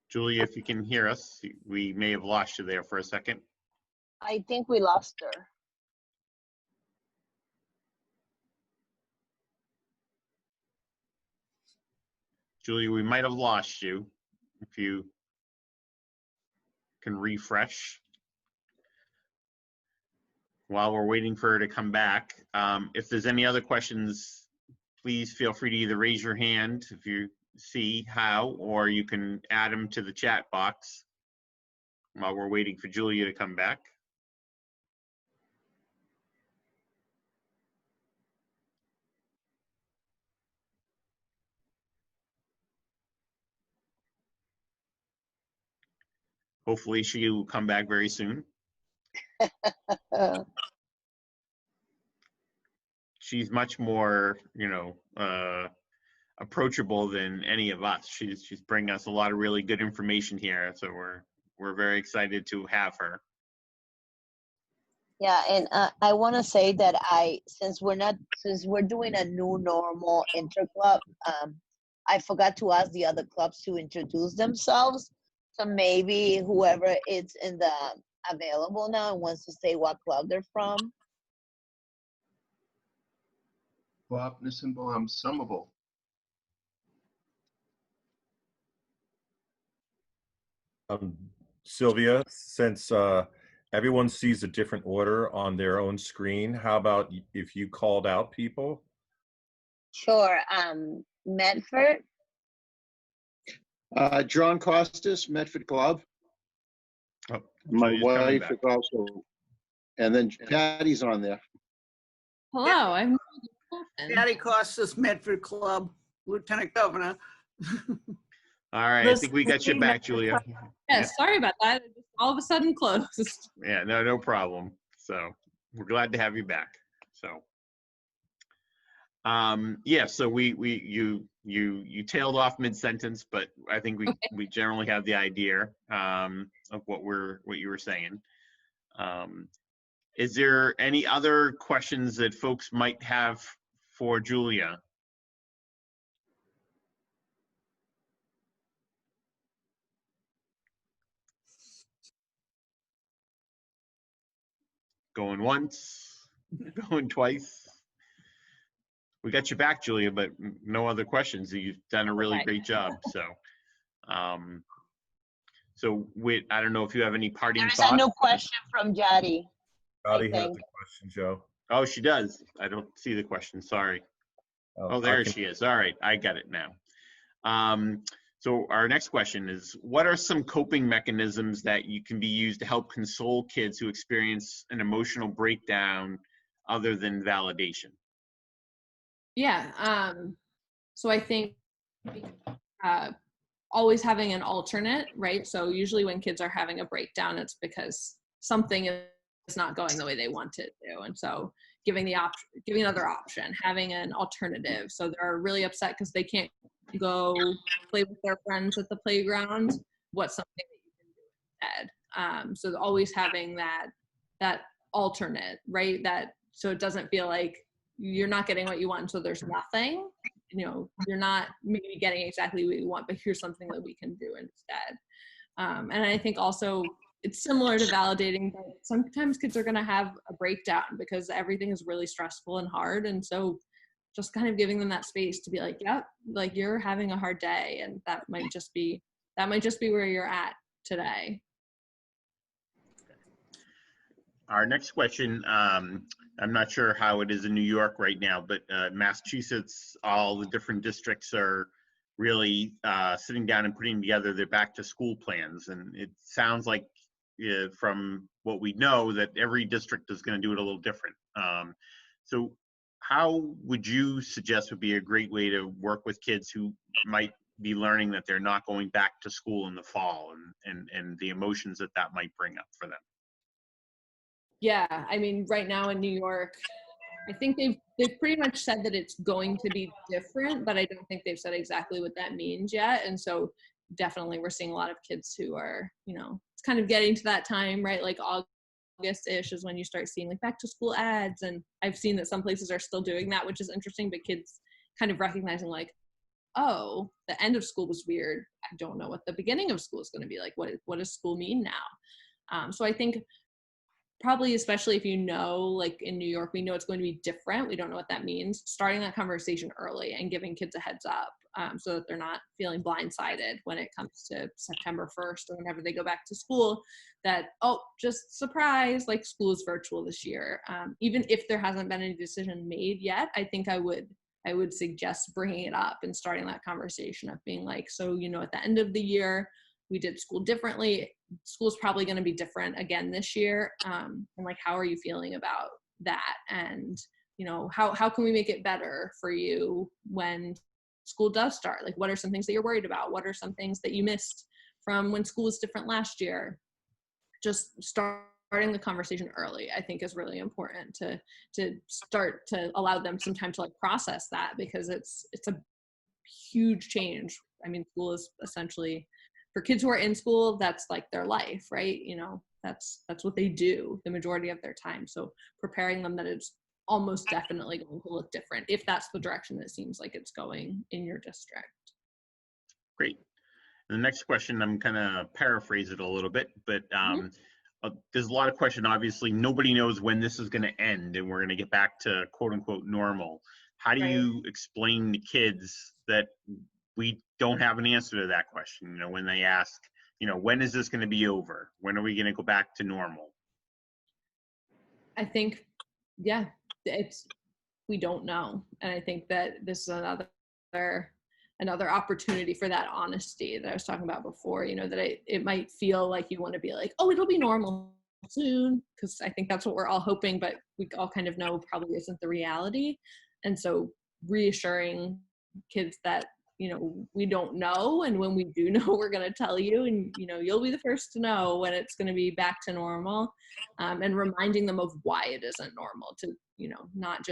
Julia, if you can hear us, we may have lost you there for a second. I think we lost her. Julia, we might have lost you. If you can refresh while we're waiting for her to come back. If there's any other questions, please feel free to either raise your hand if you see how, or you can add them to the chat box while we're waiting for Julia to come back. Hopefully she will come back very soon. She's much more, you know, approachable than any of us. She's bringing us a lot of really good information here, so we're very excited to have her. Yeah, and I want to say that since we're doing a new normal InterClub, I forgot to ask the other clubs to introduce themselves. So maybe whoever is in the available now and wants to say what club they're from. Bob Nissenbaum, Somerville. Sylvia, since everyone sees a different order on their own screen, how about if you called out people? Sure. Medford. John Costas, Medford Club. Oh, My Julia's coming wife back. is also, and then Patty's on there. Hello, I'm Patty Costas, Medford Club, Lieutenant Governor. All right, I think we got you back, Julia. yeah, sorry about that. It just all of a sudden closed. Yeah, no problem. So we're glad to have you back. So, yeah, so you tailed off mid-sentence, but I think we generally have the idea of what you were saying. Is there any other questions that folks might have for Julia? Going once, going twice. We got you back, Julia, but no other questions. You've done a really great job. So, I don't know if you have any parting There's thoughts. a new question from Jody. Dottie has think. the question, Joe. Oh, she does. I don't see the question. Sorry. Oh, there she is. All right, I got it now. So our next question is, what are some coping mechanisms that you can be used to help console kids who experience an emotional breakdown other than validation? Yeah, so I think always having an alternate, right? So usually when kids are having a breakdown, it's because something is not going the way they want it to. And so giving another option, having an alternative. So they're really upset because they can't go play with their friends at the playground. What's something that you can do instead? So always having that alternate, right? So it doesn't feel like you're not getting what you want, so there's nothing. You're not maybe getting exactly what you want, but here's something that we can do instead. And I think also it's similar to validating, but sometimes kids are going to have a breakdown because everything is really stressful and hard. And so just kind of giving them that space to be like, yep, like you're having a hard day. And that might just be where you're at today. Our next question, I'm not sure how it is in New York right now, but Massachusetts, all the different districts are really sitting down and putting together their back to school plans. And it sounds like from what we know that every district is going to do it a little different. So how would you suggest would be a great way to work with kids who might be learning that they're not going back to school in the fall and the emotions that might bring up for them? Yeah, I mean, right now in New York, I think they've pretty much said that it's going to be different, but I don't think they've said exactly what that means yet. And so definitely we're seeing a lot of kids who are, it's kind of getting to that time, right? Like August-ish is when you start seeing like back to school ads. And I've seen that some places are still doing that, which is interesting, but kids kind of recognizing like, oh, the end of school was weird. I don't know what the beginning of school is going to be like. What does school mean now? So I think probably, especially if like in New York, we know it's going to be different. We don't know what that means. Starting that conversation early and giving kids a heads up so that they're not feeling blindsided when it comes to September 1st or whenever they go back to school, that, oh, just surprise, like school is virtual this year. Even if there hasn't been any decision made yet, I think I would suggest bringing it up and starting that conversation of being like, so, at the end of the year, we did school differently. School's probably going to be different again this year. And like, how are you feeling about that? And, how can we make it better for you when school does start? Like, what are some things that you're worried about? What are some things that you missed from when school was different last year? Just starting the conversation early, I think, is really important to start to allow them some time to like process that, because it's a huge change. I mean, school is essentially, for kids who are in school, that's like their life, right? That's what they do the majority of their time. So preparing them that it's almost definitely going to look different if that's the direction that seems like it's going in your district. Great. And the next question, I'm going to paraphrase it a little bit, but there's a lot of question. Obviously, nobody knows when this is going to end and we're going to get back to quote unquote normal. How do you explain to kids that we don't have an answer to that question? When they ask, when is this going to be over? When are we going to go back to normal? I think, we don't know. And I think that this is another another opportunity for that honesty that I was talking about before, that it might feel like you want to be like, oh, it'll be normal soon, because I think that's what we're all hoping, but we all kind of know probably isn't the reality. And so reassuring kids that, we don't know, and when we do know, we're going to tell you, and you'll be the first to know when it's going to be back to normal, and reminding them of why it isn't normal, to not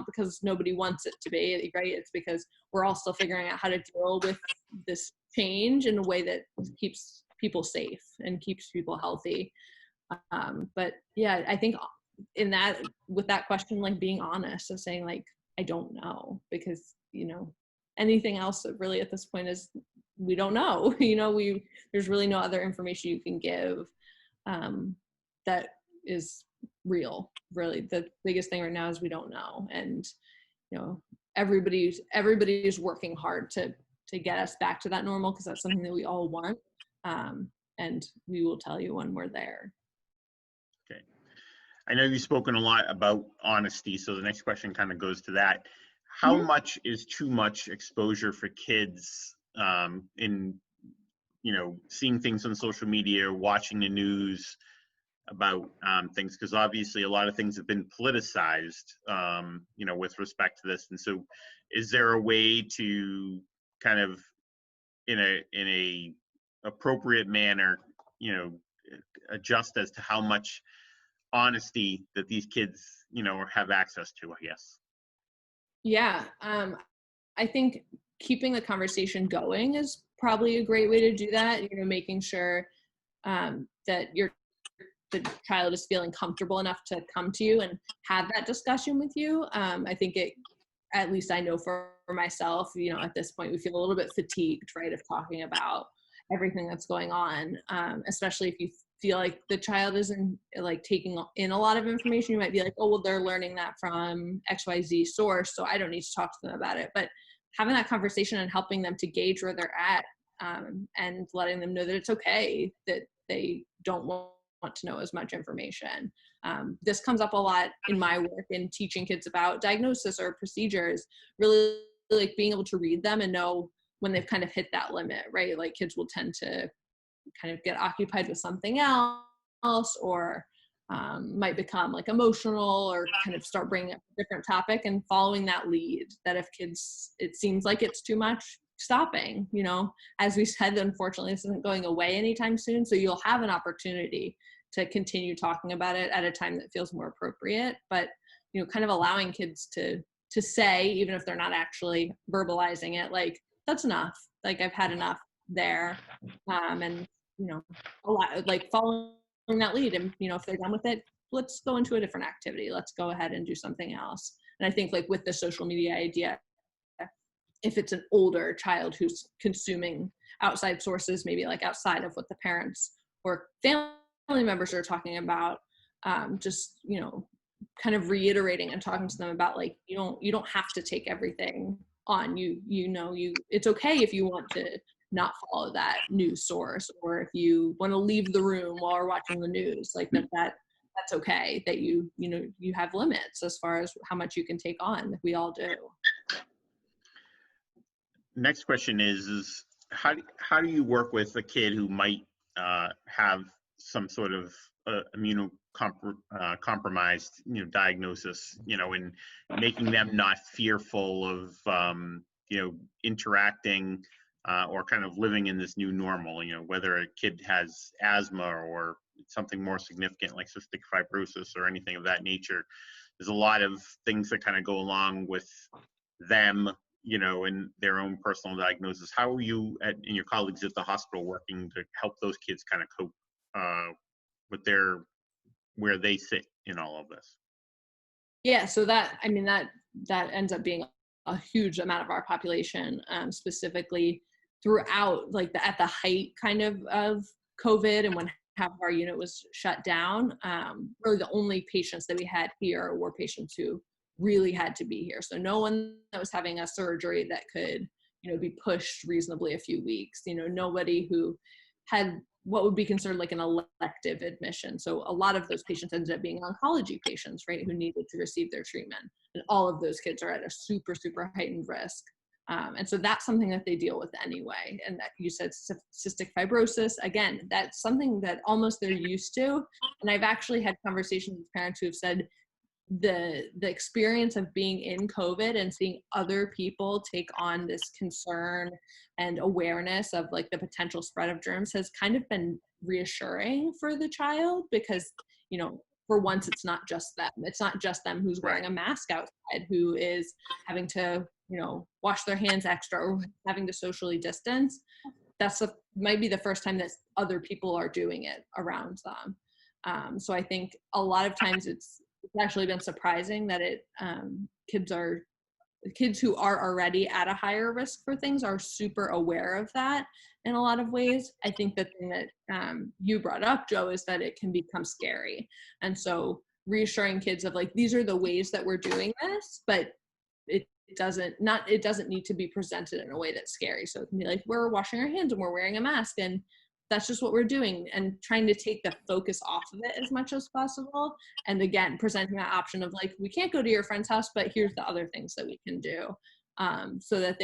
because nobody wants it to be, right? It's because we're all still figuring out how to deal with this change in a way that keeps people safe and keeps people healthy. But yeah, I think with that question, like being honest, of saying like, I don't know, because anything else really at this point is, we don't know. There's really no other information you can give that is real. Really, the biggest thing right now is we don't know, and everybody's working hard to get us back to that normal, because that's something that we all want, and we will tell you when we're there. Okay, I know you've spoken a lot about honesty, so the next question kind of goes to that. How much is too much exposure for kids in, seeing things on social media, watching the news about things? Because obviously a lot of things have been politicized, with respect to this. And so is there a way to kind of, in a appropriate manner, adjust as to how much honesty that these kids, have access to, I guess? Yeah, I think keeping the conversation going is probably a great way to do that. Making sure that the child is feeling comfortable enough to come to you and have that discussion with you. I think at least I know for myself, at this point, we feel a little bit fatigued, right, of talking about everything that's going on, especially if you feel like the child isn't like taking in a lot of information. You might be like, oh, well, they're learning that from XYZ source, so I don't need to talk to them about it. But having that conversation and helping them to gauge where they're at, and letting them know that it's okay that they don't want to know as much information. This comes up a lot in my work in teaching kids about diagnosis or procedures, really like being able to read them and know when they've kind of hit that limit, right? Like kids will tend to kind of get occupied with something else, or might become like emotional, or kind of start bringing up a different topic, and following that lead, that if kids, it seems like it's too much, stopping. As we said, unfortunately, this isn't going away anytime soon, so you'll have an opportunity to continue talking about it at a time that feels more appropriate, but kind of allowing kids to say, even if they're not actually verbalizing it, like, that's enough, like I've had enough there, and a lot, like following that lead, and if they're done with it, let's go into a different activity, let's go ahead and do something else. And I think like with the social media idea, if it's an older child who's consuming outside sources, maybe like outside of what the parents or family members are talking about, just kind of reiterating and talking to them about like, you don't have to take everything on. It's okay if you want to not follow that news source, or if you want to leave the room while we're watching the news, like that's okay, that you have limits as far as how much you can take on. We all do. Next question is how do you work with a kid who might have some sort of immunocompromised diagnosis, and making them not fearful of interacting or kind of living in this new normal, whether a kid has asthma or something more significant like cystic fibrosis or anything of that nature. There's a lot of things that kind of go along with them, in their own personal diagnosis. How are you and your colleagues at the hospital working to help those kids kind of cope with where they sit in all of this? Yeah, so that ends up being a huge amount of our population, specifically throughout at the height kind of COVID, and when half of our unit was shut down. Really the only patients that we had here were patients who really had to be here. So no one that was having a surgery that could, be pushed reasonably a few weeks, nobody who had what would be considered like an elective admission. So a lot of those patients ended up being oncology patients, right, who needed to receive their treatment. And all of those kids are at a super, super heightened risk. And so that's something that they deal with anyway. And that you said cystic fibrosis, again, that's something that almost they're used to. And I've actually had conversations with parents who have said the experience of being in COVID and seeing other people take on this concern and awareness of like the potential spread of germs has kind of been reassuring for the child, because, you know, for once, it's not just them. It's not just them who's wearing a mask outside, who is having to, you know, wash their hands extra or having to socially distance. Might be the first time that other people are doing it around them. So I think a lot of times it's actually been surprising that kids who are already at a higher risk for things are super aware of that in a lot of ways. I think the thing that you brought up, Joe, is that it can become scary. And so reassuring kids of like, these are the ways that we're doing this, but it doesn't need to be presented in a way that's scary. So it can be like, we're washing our hands and we're wearing a mask, and that's just what we're doing, and trying to take the focus off of it as much as possible. And again, presenting that option of like, we can't go to your friend's house, but here's the other things that we can do, so that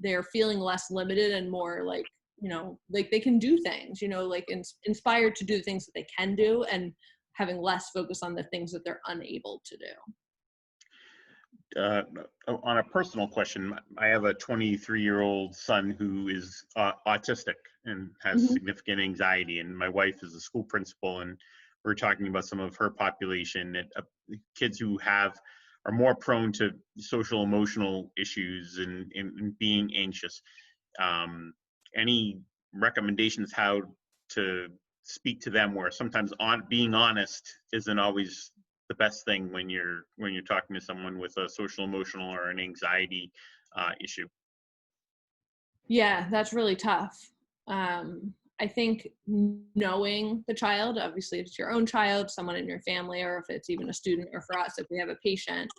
they're feeling less limited and more like, you know, like they can do things, you know, like inspired to do the things that they can do, and having less focus on the things that they're unable to do. On a personal question, I have a 23-year-old son who is autistic and has significant anxiety, and my wife is a school principal, and we're talking about some of her population, kids who are more prone to social emotional issues and being anxious. Any recommendations how to speak to them, where sometimes being honest isn't always the best thing when you're talking to someone with a social emotional or an anxiety issue? Yeah, that's really tough. I think knowing the child, obviously if it's your own child, someone in your family, or if it's even a student, or for us, if we have a patient,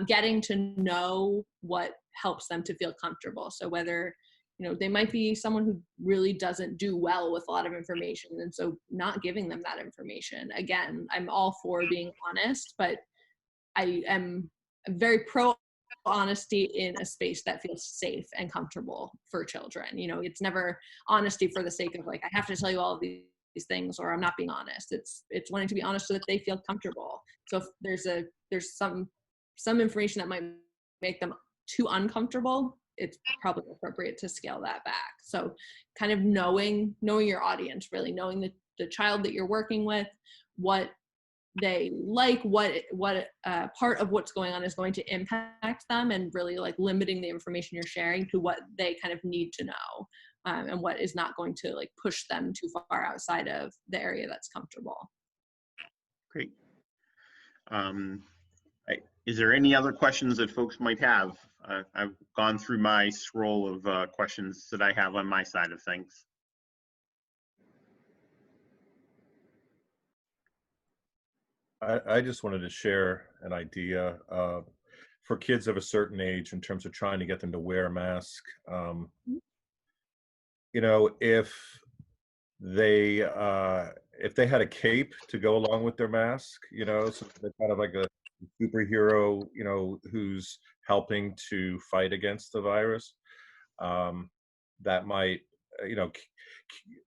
getting to know what helps them to feel comfortable. So whether, you know, they might be someone who really doesn't do well with a lot of information, and so not giving them that information. Again, I'm all for being honest, but I am very pro honesty in a space that feels safe and comfortable for children. You know, it's never honesty for the sake of like, I have to tell you all of these things, or I'm not being honest. It's wanting to be honest so that they feel comfortable. So if there's some information that might make them too uncomfortable, it's probably appropriate to scale that back. So kind of knowing your audience, really knowing the child that you're working with, what they like, what part of what's going on is going to impact them, and really like limiting the information you're sharing to what they kind of need to know, and what is not going to like push them too far outside of the area that's comfortable. Great. Is there any other questions that folks might have? I've gone through my scroll of questions that I have on my side of things. I just wanted to share an idea for kids of a certain age in terms of trying to get them to wear a mask. You know, if they had a cape to go along with their mask, you know, so they're kind of like a superhero, you know, who's helping to fight against the virus, that might, you know,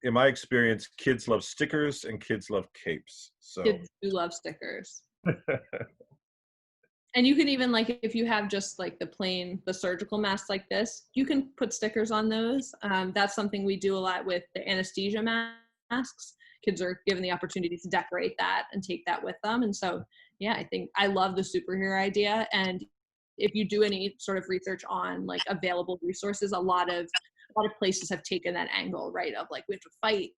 in my experience, kids love stickers and kids love capes. So kids do love stickers. And you can even, like, if you have just like the surgical masks like this, you can put stickers on those. That's something we do a lot with the anesthesia masks. Kids are given the opportunity to decorate that and take that with them. And so, yeah, I think I love the superhero idea. And if you do any sort of research on like available resources, a lot of places have taken that angle, right? Of like, we have to fight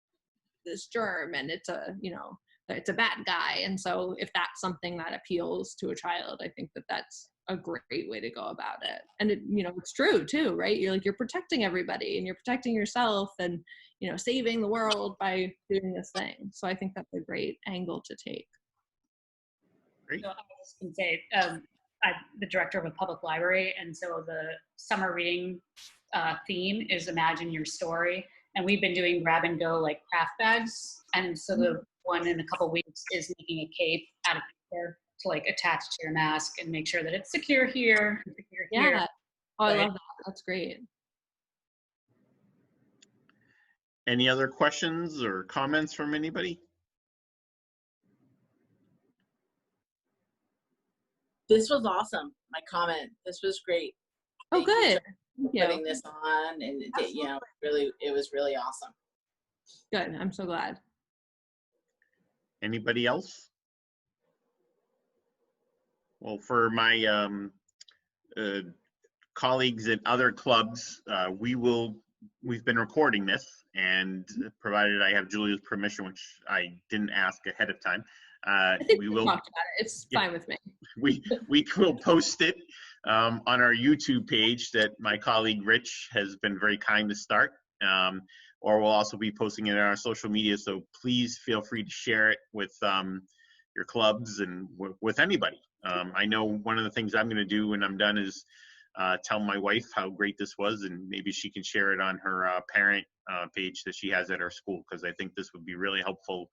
this germ, and it's a bad guy. And so if that's something that appeals to a child, I think that that's a great way to go about it. And it, you know, it's true too, right? You're protecting everybody, and you're protecting yourself, and, you know, saving the world by doing this thing. So I think that's a great angle to take. Great. So I was going to say, I'm the director of a public library, and so the summer reading theme is Imagine Your Story. And we've been doing grab and go like craft bags. And so the one in a couple weeks is making a cape out of paper to like attach to your mask and make sure that it's secure here, secure here. Oh, I Right. love that. That's great. Any other questions or comments from anybody? This was awesome. My comment. This was great. Oh, Thank you, good. Joe, Thank for putting you. this on, and you know, really, it was really awesome. Good. I'm so glad. Anybody else? Well, for my colleagues at other clubs, we've been recording this, and provided I have Julia's permission, which I didn't ask ahead of time, I think we we will talked about it. It's Yeah. fine with me. we will post it on our YouTube page that my colleague Rich has been very kind to start. Or we'll also be posting it on our social media. So please feel free to share it with your clubs and with anybody. I know one of the things I'm going to do when I'm done is tell my wife how great this was, and maybe she can share it on her parent page that she has at her school, because I think this would be really helpful,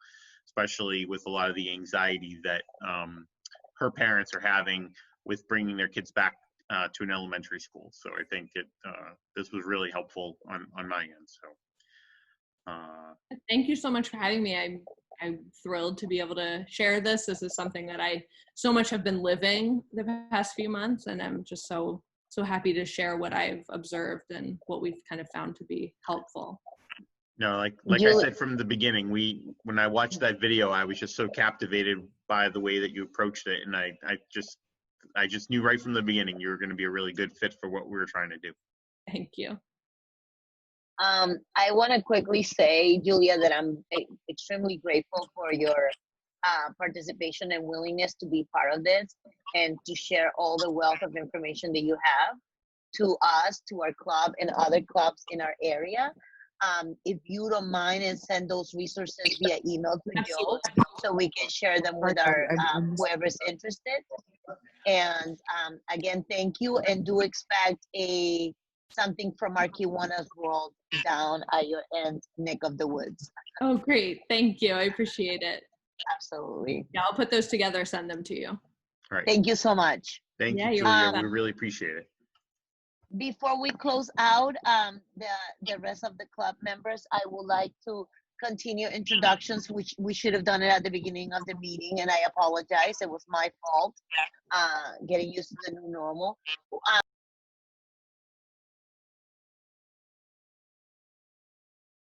especially with a lot of the anxiety that her parents are having with bringing their kids back to an elementary school. So I think this was really helpful on my end. So Thank you so much for having me. I'm thrilled to be able to share this. This is something that I so much have been living the past few months, and I'm just so happy to share what I've observed and what we've kind of found to be helpful. no, like I said from the beginning, when I watched that video, I was just so captivated by the way that you approached it, and I just knew right from the beginning you were going to be a really good fit for what we were trying to do. Thank you. I want to quickly say, Julia, that I'm extremely grateful for your participation and willingness to be part of this and to share all the wealth of information that you have to us, to our club and other clubs in our area. If you don't mind, and send those resources via email to Joe so we can share them with our whoever's interested. And again, thank you, and do expect something from our Kiwanis world down at your end neck of the woods. Oh, great. Thank you. I appreciate it. Absolutely. Yeah, I'll put those together, send them to you. All right. Thank you so much. Thank Yeah, you, you're Julia. welcome. We really appreciate it. Before we close out, the rest of the club members, I would like to continue introductions, which we should have done it at the beginning of the meeting, and I apologize. It was my fault, getting used to the new normal.